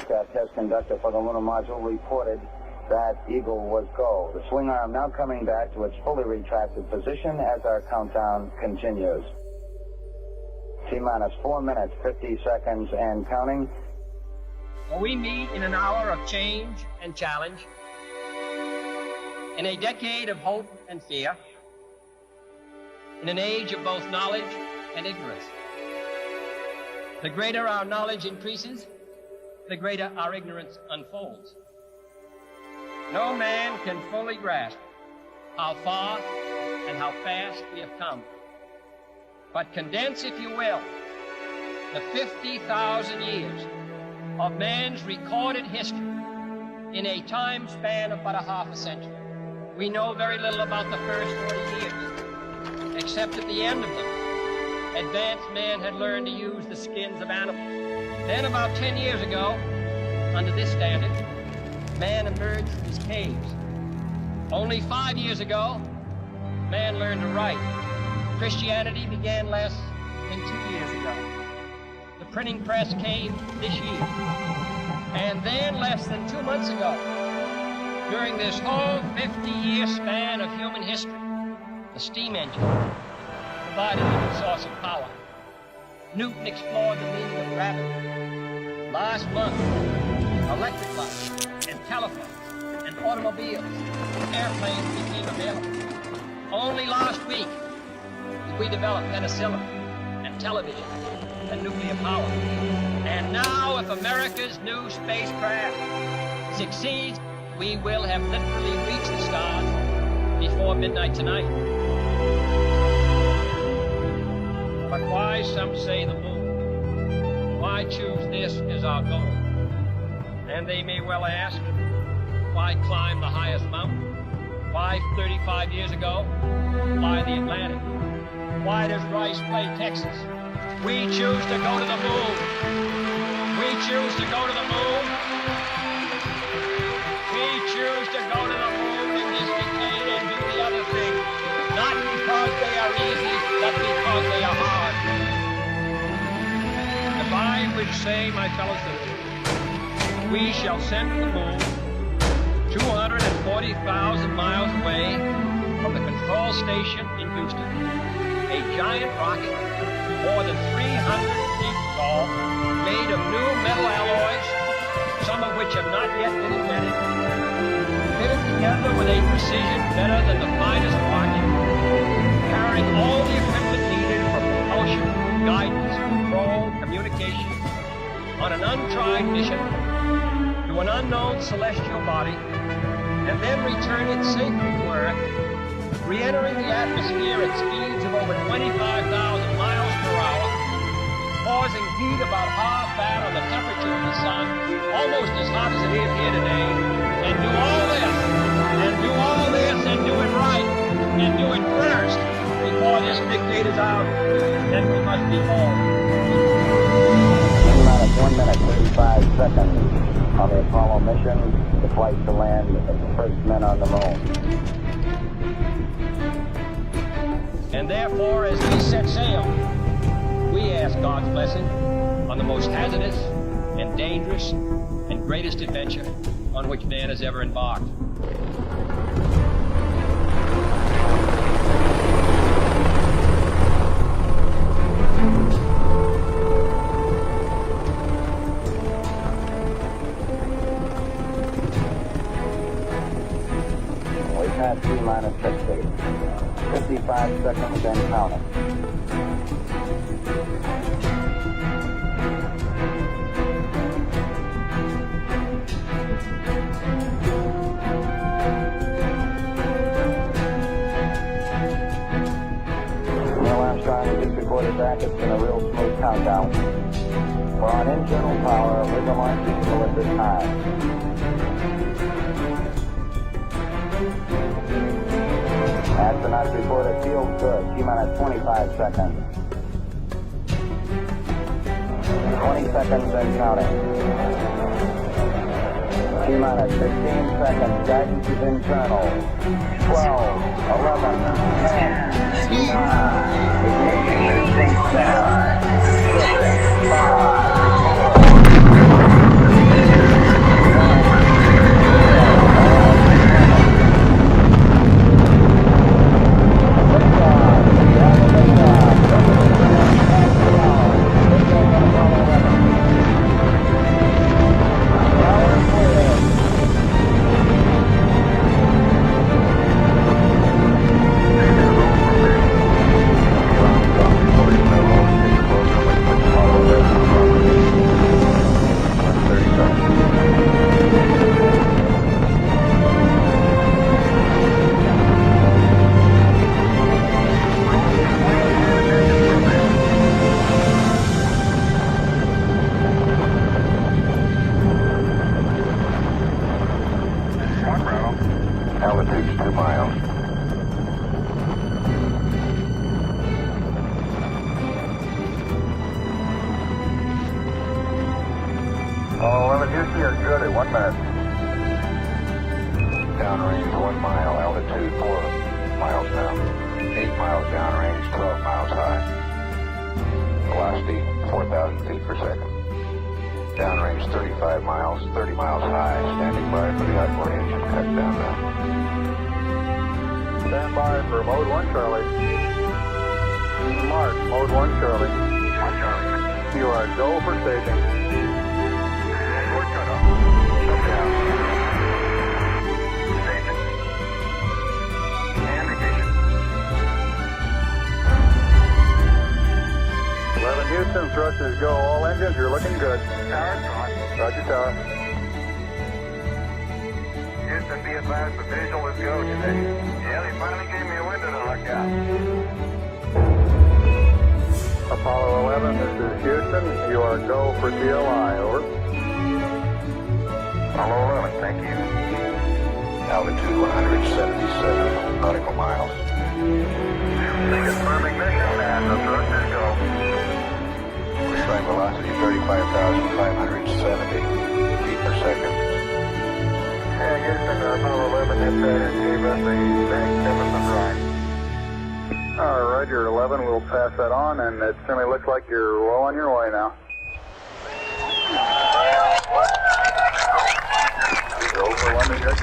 flight test conductor for the lunar module reported that Eagle was go. The swing arm now coming back to its fully retracted position as our countdown continues. T-minus 4 minutes, 50 seconds and counting. Well, we meet in an hour of change and challenge, in a decade of hope and fear, in an age of both knowledge and ignorance. The greater our knowledge increases, the greater our ignorance unfolds. No man can fully grasp how far and how fast we have come. But condense, if you will, the 50,000 years of man's recorded history in a time span of but a half a century. We know very little about the first 40 years, except at the end of them, advanced man had learned to use the skins of animals. Then about 10 years ago, under this standard, man emerged from his caves. Only 5 years ago, man learned to write. Christianity began less than 2 years ago. The printing press came this year. And then less than 2 months ago, during this whole 50-year span of human history, the steam engine provided a new source of power. Newton explored the meaning of gravity. Last month, electric lights and telephones and automobiles and airplanes became available. Only last week, we developed penicillin and television and nuclear power. And now, if America's new spacecraft succeeds, we will have literally reached the stars before midnight tonight. But why, some say, the moon? Why choose this as our goal? And they may well ask, why climb the highest mountain? Why 35 years ago, fly the Atlantic? Why does Rice play Texas? We choose to go to the moon. We choose to go to the moon. We choose to go to the moon in this decade and do the other thing. Not because they are easy, but because they are hard. If I would say, my fellow citizens, we shall send to the moon 240,000 miles away from the control station in Houston, a giant rocket more than 300 feet tall, made of new metal alloys, some of which have not yet been invented, fitted together with a precision better than the finest rocket, carrying all the equipment needed for propulsion, guidance, control, communication, on an untried mission to an unknown celestial body, and then return it safely to Earth, re-entering the atmosphere at speeds of over 25,000 miles per hour, causing heat about half that of the temperature of the sun, almost as hot as it is here today, and do all this, and do all this, and do it right, and do it first, before this decade is out, then we must be home. T-minus 1 minute, 35 seconds on the Apollo mission, the flight to land as the first men on the moon. And therefore, as we set sail, we ask God's blessing on the most hazardous and dangerous and greatest adventure on which man has ever embarked. We've had T-minus 60. 55 seconds and counting. Neil Armstrong just recorded back. It's been a real smooth countdown. For on internal power, rigor launch is still at this time. Astronauts report it feels good. T-minus 25 seconds. 20 seconds and counting. T-minus 15 seconds. Guidance is internal. 12, 11, 10, 9. Ignition sync down. 6, 5, 4. 11 Houston, you're good at 1 minute. Downrange 1 mile, altitude 4 miles now. 8 miles downrange, 12 miles high. Velocity 4,000 feet per second. Downrange 35 miles, 30 miles high. Standing by for the outboard engine cut down now. Stand by for mode 1 Charlie. Mark, mode 1 Charlie. 1 Charlie. You are go for staging. Short cutoff. Shut down. Staging. And ignition. 11 Houston, thrusters go. All engines, you're looking good. Tower's on. Roger, tower. Houston, be advised the visual is go today. Yeah, they finally gave me a window to look out. Apollo 11, this is Houston. You are go for TLI, over. Apollo 11, thank you. Altitude 177 nautical miles. Confirming mission and the thrusters go. We're showing velocity 35,570 feet per second. Yeah, Houston, Apollo 11 hit that and gave us a very different ride. All right, Roger 11, we'll pass that on, and it certainly looks like you're well on your way now. Go for London, good.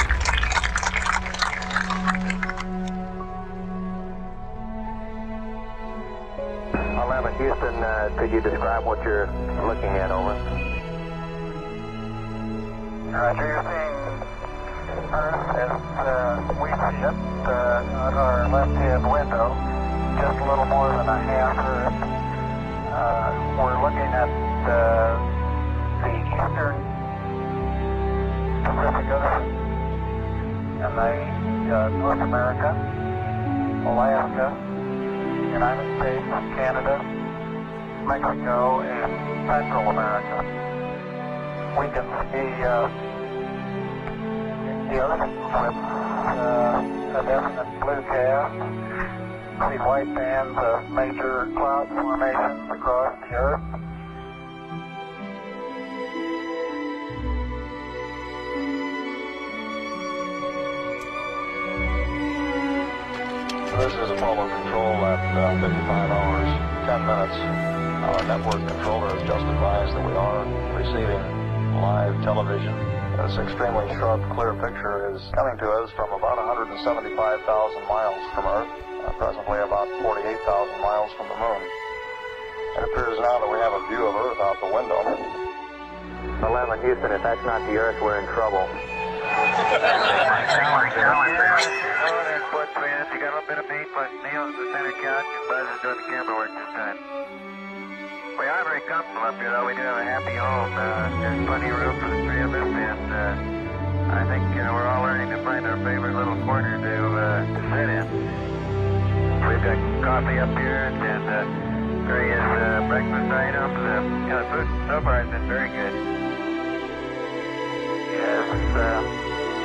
Houston, could you describe what you're looking at, over? Roger, you're seeing Earth as we see it on our left-hand window, just a little more than a half Earth. We're looking at the eastern Pacific Ocean, and North America, Alaska, United States, Canada, Mexico, and Central America. We can see the ocean with a definite blue cast, see white bands of major cloud formations across the Earth. This is Apollo Control at 55 hours, 10 minutes. Our network controller has just advised that we are receiving live television. This extremely sharp, clear picture is coming to us from about 175,000 miles from Earth, presently about 48,000 miles from the Moon. It appears now that we have a view of Earth out the window. 11 Houston, if that's not the Earth, we're in trouble. You got a little bit of beat, but Neil's the center couch and Buzz is doing the camera work this time. We are very comfortable up here, though. We do have a happy home. There's plenty of room for the three of us, and I think we're all learning to find our favorite little corner to sit in. We've got coffee up here and various breakfast items. The food so far has been very good. Yes,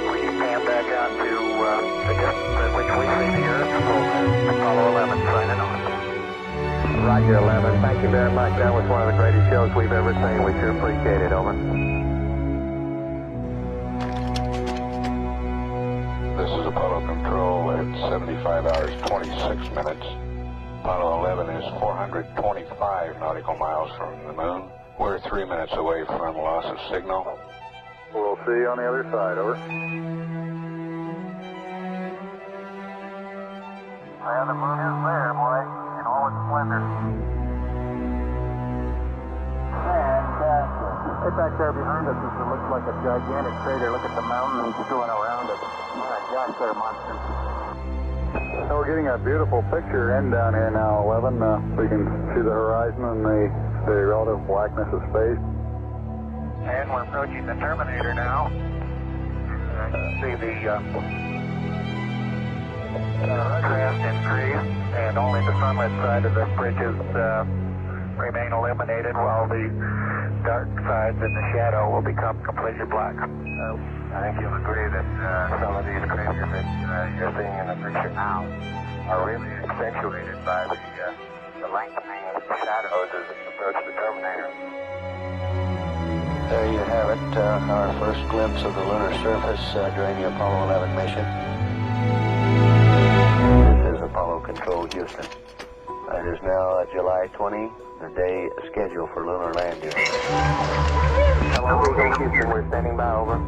we pan back out to the distance at which we see the Earth. Apollo 11 signing on. Roger 11, thank you very much. That was one of the greatest shows we've ever seen. We sure appreciate it, over. This is Apollo Control at 75 hours, 26 minutes. Apollo 11 is 425 nautical miles from the Moon. We're 3 minutes away from loss of signal. We'll see you on the other side, over. Yeah, the moon is there, boy, in all its splendor. Fantastic. Right back there behind us, it looks like a gigantic crater. Look at the mountains going around it. My gosh, they're monsters. So we're getting a beautiful picture in down here now, 11. We can see the horizon and the relative blackness of space. And we're approaching the Terminator now. See the contrast increase, and only the sunlit side of the bridges remain illuminated, while the dark sides in the shadow will become completely black. I think you'll agree that some of these craters that you're seeing in the picture now are really accentuated by the lengthening of the shadows as we approach the Terminator. There you have it, our first glimpse of the lunar surface during the Apollo 11 mission. This is Apollo Control, Houston. It is now July 20, the day scheduled for lunar landing. Hello, Houston, we're standing by, over.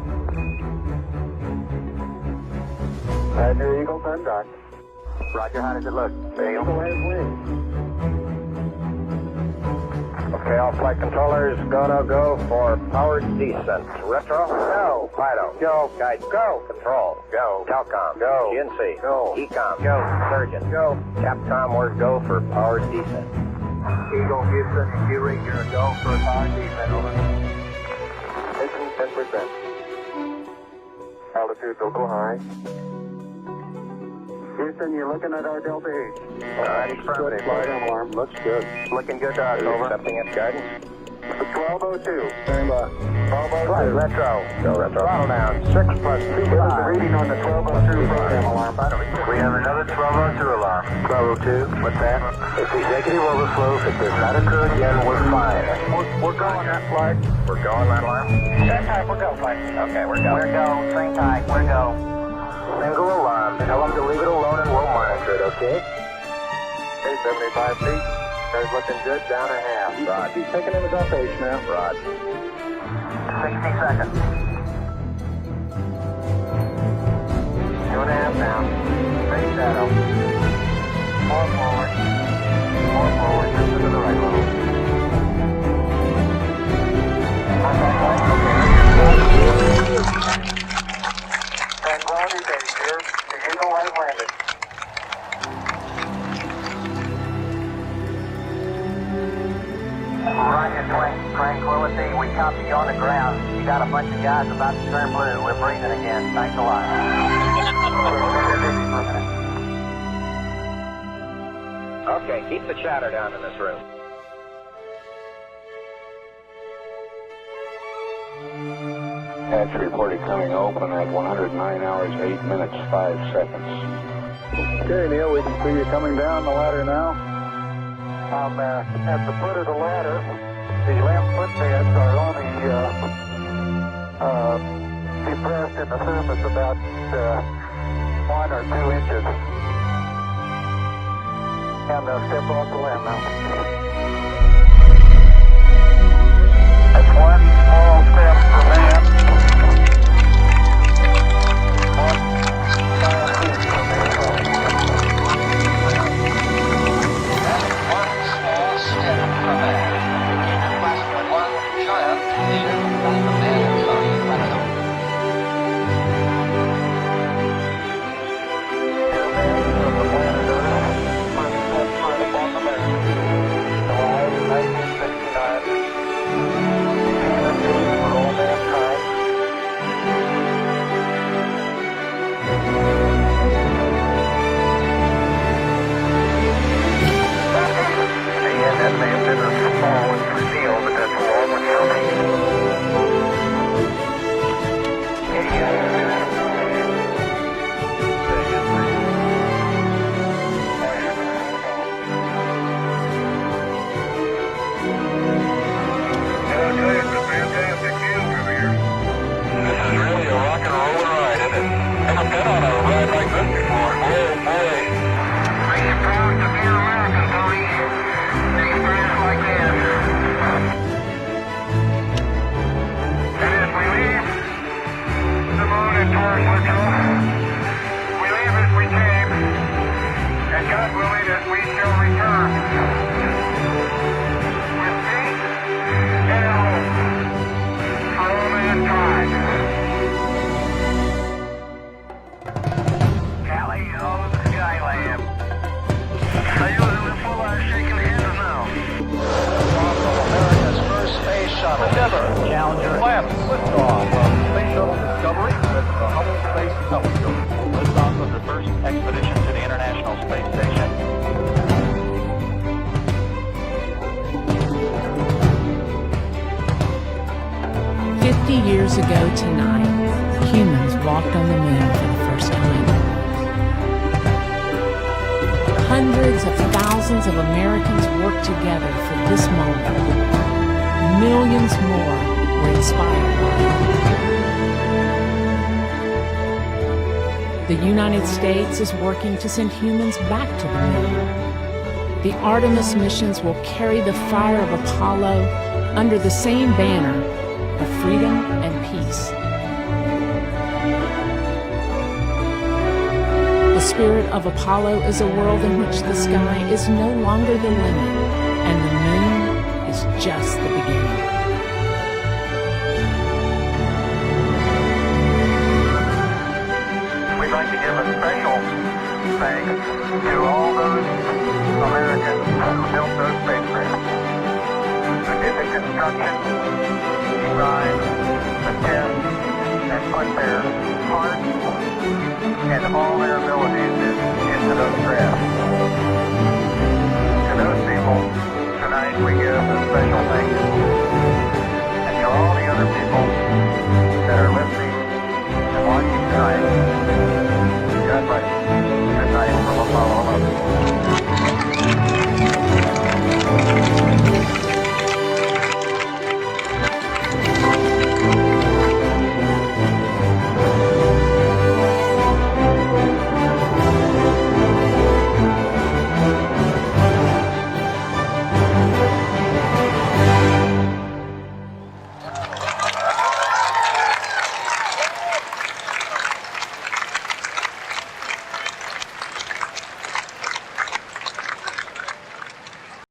Roger, Eagle, turn back. Roger, how does it look? Eagle has wings. Okay, all flight controllers, go for powered descent. Retro, go. Fido, go. Guide, go. Control, go. Telcom, go. GNC, go. Ecom, go. Surgeon, go. Capcom, we're go for powered descent. Eagle, Houston, you read your go for powered descent, over. Ignition 10%. Altitude will go high. Houston, you're looking at our Delta H. Affirmative. Flight alarm, looks good. Looking good, over. Accepting its guidance. 1202. Stand by. 1202. Flight, retro. Go retro. Throttle down. 6 plus 2 Give us the reading on the 1202 program alarm. We have another 1202 alarm. 1202, what's that? If executive overflow, if it does not occur again, we're fine. We're going that flight. We're going that alarm? Same type, we're go flight. Okay, we're go. We're go, same type, we're go. Single alarm. Tell them to leave it alone and we'll monitor it, okay? Okay, 75 feet. There's looking good, down a half. Rod. He's taking in the Delta H now. Rod. 60 seconds. 2.5 down. Straight shadow. 4 forward. 4 forward. Just to the right level. Tranquility Base here. The Eagle has landed. Roger, Tranquility. We copy you on the ground. You got a bunch of guys about to turn blue. We're breathing again. Thanks a lot. Okay, keep the chatter down in this room. Hatch reported coming open at 109 hours, 8 minutes, 5 seconds. Okay, Neil, we can see you coming down the ladder now. I'm at the foot of the ladder. The lamp footbeds are only depressed in the surface about 1 or 2 inches. And step off the lamp now. That's one small step for man. One giant leap for mankind. One small step for man. One giant leap for mankind. That may have been a small reveal, but that's all we're counting. This is really a rock and roll ride, isn't it? Never been on a ride like this before. Oh, boy. Are you proud to be an American, Tony? Experience like this. And as we leave the moon and towards Litchfield, we leave as we came, and God willing that we shall return. With peace and hope for all mankind. Callie, all of the Skylab. Sailors in the full are shaking hands now. America's first space shuttle. Endeavour. Challenger. Lab. Liftoff of Space Shuttle Discovery with the Hubble Space Telescope. Liftoff of the first expedition to the International Space Station. Years ago tonight, humans walked on the moon for the first time. Hundreds of thousands of Americans worked together for this moment. Millions more were inspired by it. The United States is working to send humans back to the moon. The Artemis missions will carry the fire of Apollo under the same banner of freedom and peace. The spirit of Apollo is a world in which the sky is no longer the limit and the moon is just the beginning. We'd like to give a special thanks to all those Americans who built those spacecraft, who did the construction, design, the test, and put their heart and all their abilities into those crafts. To those people, tonight we give a special thank you.